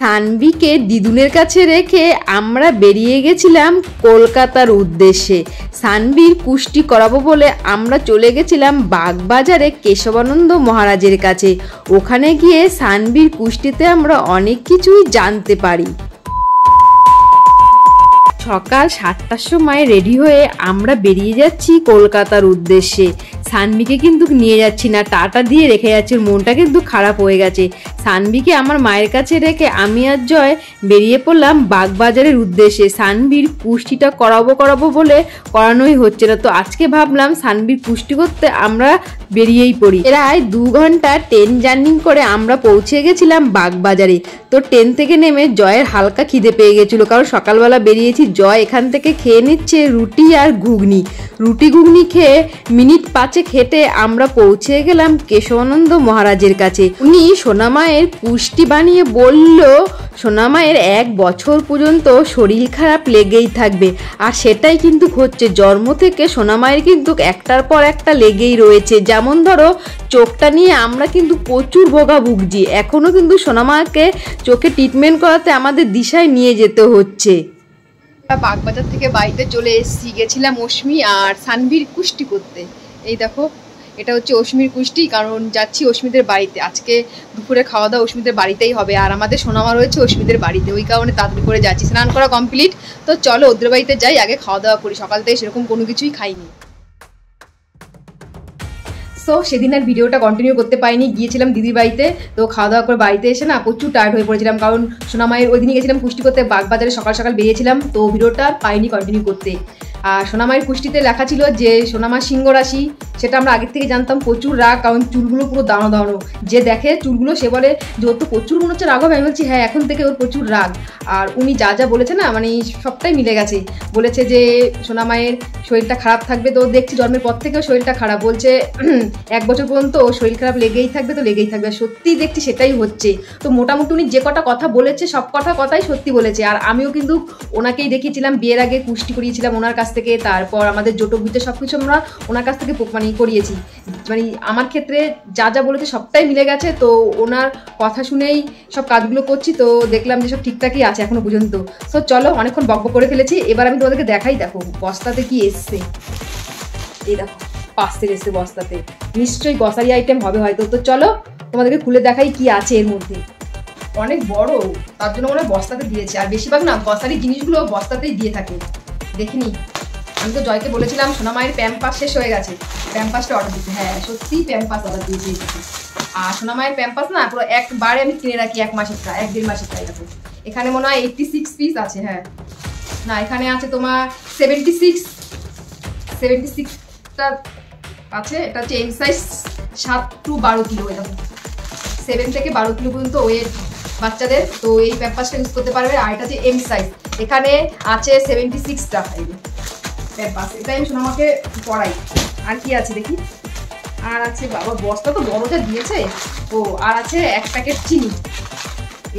সানভিকে দিদুনের কাছে রেখে আমরা বেরিয়ে গেছিলাম কলকাতার উদ্দেশ্যে। সানভির কুষ্টি করাবো বলে আমরা চলে গেছিলাম বাগবাজারে কেশবানন্দ মহারাজের কাছে। ওখানে গিয়ে সানভির কুষ্টিতে আমরা অনেক কিছুই জানতে পারি। সকাল 7টার সময় রেডি হয়ে আমরা বেরিয়ে যাচ্ছি কলকাতার উদ্দেশ্যে। সানভিকে কিন্তু নিয়ে যাচ্ছি না, টাটা দিয়ে রেখে যাচ্ছি, মনটা কিন্তু খারাপ হয়ে গেছে। সানভিকে আমার মায়ের কাছে রেখে আমি আর জয় বেরিয়ে পড়লাম বাগবাজারের উদ্দেশ্যে। সানভির কুষ্টিটা করাবো বলে করানোই হচ্ছে না, তো আজকে ভাবলাম সানভির কুষ্টি করতে আমরা বেরিয়েই পড়ি। প্রায় 2 ঘন্টা ট্রেন জার্নি করে আমরা পৌঁছে গেছিলাম বাগবাজারে। তো ট্রেন থেকে নেমে জয়ের হালকা খিদে পেয়ে গেছিলো, কারণ সকালবেলা বেরিয়েছি। জয় এখান থেকে খেয়ে নিচ্ছে রুটি আর ঘুগনি। রুটি ঘুগনি খেয়ে মিনিট 5 হেঁটে আমরা পৌঁছে গেলাম কেশবানন্দ মহারাজের কাছে। উনি সোনামায়ের কুষ্টি বানিয়ে বলল সোনামায়ের 1 বছর পর্যন্ত শরীর খারাপ লেগেই থাকবে, আর সেটাই কিন্তু হচ্ছে। জন্ম থেকে সোনামায়ের কিন্তু একটার পর একটা লেগেই রয়েছে। যেমন ধরো চোখটা নিয়ে আমরা কিন্তু প্রচুর ভোগাভুগছি, এখনও কিন্তু সোনামাকে চোখে ট্রিটমেন্ট করাতে আমাদের দিশায় নিয়ে যেতে হচ্ছে। বাগবাজার থেকে বাড়িতে চলে এসেছি, গেছিলাম অশ্মি আর সানভির কুষ্টি করতে। এই দেখো এটা হচ্ছে অশ্মির কুষ্টি, কারণ যাচ্ছি অশ্মিদের বাড়িতে। আজকে দুপুরে খাওয়া দাওয়া অশ্মিদের বাড়িতেই হবে, আর আমাদের সোনামা রয়েছে অশ্মিদের বাড়িতে, ওই কারণে তাড়াতাড়ি করে যাচ্ছি। স্নান করা কমপ্লিট, তো চলো ওদের বাড়িতে যাই, আগে খাওয়া দাওয়া করি। সকাল থেকে সেরকম কোনো কিছুই খাইনি। সো সেদিন আর ভিডিওটা কন্টিনিউ করতে পারিনি, গিয়েছিলাম দিদির বাড়িতে। তো খাওয়া দাওয়া করে বাড়িতে এসে না প্রচুর টায়ার্ড হয়ে পড়েছিলাম, কারণ সোনামায়ের ওই দিনই গেছিলাম কুষ্টি করতে বাগবাজারে, সকাল সকাল বেরিয়েছিলাম। তো ভিডিওটা পাইনি কন্টিনিউ করতে। আর সোনামায়ের কুষ্টিতে লেখা ছিল যে সোনামা সিংহ রাশি, সেটা আমরা আগের থেকে জানতাম। প্রচুর রাগ, কারণ চুলগুলো পুরো দাঁড়ো দাঁড়ো, যে দেখে চুলগুলো সে বলে যে ওর তো প্রচুর মনে হচ্ছে রাগ হবে। আমি বলছি হ্যাঁ, এখন থেকে ওর প্রচুর রাগ। আর উনি যা যা বলেছে না, মানে সবটাই মিলে গেছে। বলেছে যে সোনামায়ের শরীরটা খারাপ থাকবে, তো দেখছি জন্মের পর থেকেও শরীরটা খারাপ। বলছে 1 বছর পর্যন্ত শরীর খারাপ লেগেই থাকবে, তো লেগেই থাকবে। সত্যিই দেখছি সেটাই হচ্ছে। তো মোটামুটি উনি যে কটা কথা বলেছে সব কথাই সত্যি বলেছে। আর আমিও কিন্তু ওনাকেই দেখিয়েছিলাম, বিয়ের আগে কুষ্টি করিয়েছিলাম ওনার কাছ থেকে। তারপর আমাদের জোটো বুঝতে সব কিছু আমরা ওনার কাছ থেকে করিয়েছি। মানে আমার ক্ষেত্রে যা যা বলেছে সবটাই মিলে গেছে। তো ওনার কথা শুনেই সব কাজগুলো করছি। তো দেখলাম যে সব ঠিকঠাকই আছে এখনো পর্যন্ত। সো চলো, অনেকক্ষণ বকবক করে ফেলেছি, এবার আমি তোমাদেরকে দেখাই। দেখো বস্তাতে কি এসছে, এই দেখো পাস্তের এসছে বস্তাতে, নিশ্চয়ই গ্রসারি আইটেম হবে হয়তো। তো চলো তোমাদেরকে খুলে দেখাই কি আছে এর মধ্যে। অনেক বড়, তার জন্য মনে হয় বস্তাতে দিয়েছে। আর বেশিরভাগ না গ্রসারি জিনিসগুলো বস্তাতেই দিয়ে থাকে, দেখিনি। আমি তো জয়কে বলেছিলাম সোনামায়ের প্যাম্পাস শেষ হয়ে গেছে, প্যাম্পাসটা অর্ডার দিতে। হ্যাঁ সত্যিই প্যাম্পাস অর্ডার দিয়েছি। আর সোনামায়ের প্যাম্পাস না পুরো একবারে আমি কিনে রাখি 1 মাসেরটা, 1-1.5 মাসেরটা। দেখো এখানে মনে হয় 86 পিস আছে। হ্যাঁ না, এখানে আছে তোমার 76টা আছে। এটা হচ্ছে এম সাইজ 7 to 12 কিলো। এরকম 7 থেকে 12 কিলো পর্যন্ত ওয়েট বাচ্চাদের, তো এই প্যাম্পাসটা ইউজ করতে পারবে। আর এটা হচ্ছে এম সাইজ, এখানে আছে 76টা প্যাম্পাস। এটাই আমি সোনামাকে পড়াই। আর কি আছে দেখি, আর আছে বাবা বস্তা তো বড় যা দিয়েছে। ও আর আছে 1 প্যাকেট চিনি।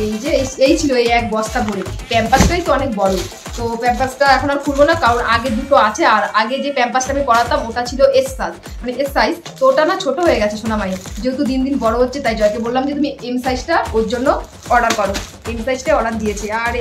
এই যে এই ছিল এই 1 বস্তা ভরে। প্যাম্পাসটাই তো অনেক বড়। তো প্যাম্পাসটা এখন আর খুলবো না, কারণ আগে দুটো আছে। আর আগে যে প্যাম্পাসটা আমি করাতাম ওটা ছিল এস সাইজ, তো ওটা না ছোট হয়ে গেছে সোনামায়ের, যেহেতু দিন দিন বড় হচ্ছে। তাই জয়কে বললাম যে তুমি এম সাইজটা ওর জন্য অর্ডার করো। এম সাইজটা অর্ডার দিয়েছে। আর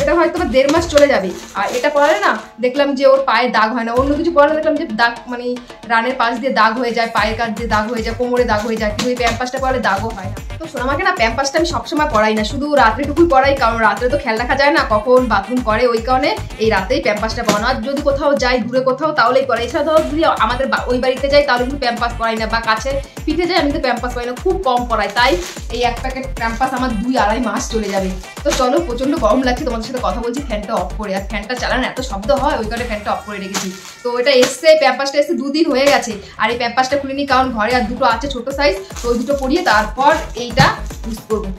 এটা হয়তো 1.5 মাস চলে যাবে। আর এটা পরালে না দেখলাম যে ওর পায়ে দাগ হয় না। অন্য কিছু পরালে দেখলাম যে দাগ, মানে রানের পাশ দিয়ে দাগ হয়ে যায়, পায়ের কাছ দিয়ে দাগ হয়ে যায়, কোমরে দাগ হয়ে যায়, কিন্তু এই প্যাম্পাসটা পরালে দাগও হয় না। তো সোনামাকে না প্যাম্পাসটা আমি সবসময় পরাই না, শুধু রাত্রেটুকুই পরাই, কারণ রাত্রে তো খেয়াল রাখা যায় না কখন বাথরুম করে, ওই কারণে এই রাতেই প্যাম্পাসটা পরানো। আর যদি কোথাও যাই দূরে কোথাও তাহলেই পরাই। এছাড়া ধরো যদি আমাদের ওই বাড়িতে যাই তাহলে কিন্তু প্যাম্পাস পরাই না, বা কাছে পিঠে যাই আমি তো প্যাম্পাস পরাই না, খুব কম পরাই। তাই এই 1 প্যাকেট প্যাম্পাস আমার 2-2.5 মাস চলে যাবে। তো চলো, প্রচন্ড গরম লাগছে, তোমাদের সাথে কথা বলছি ফ্যানটা অফ করে। আর ফ্যানটা চালানো এত শব্দ হয়, ওই কারণে ফ্যানটা অফ করে রেখেছি। তো এটা এসছে, প্যাম্পাসটা এসে 2 দিন হয়ে গেছে। আর এই প্যাম্পাসটা খুলিনি, কারণ ঘরে আর দুটো আছে ছোট সাইজ, তো ওই দুটো পরিয়ে তারপর এইটা ইউজ করবো।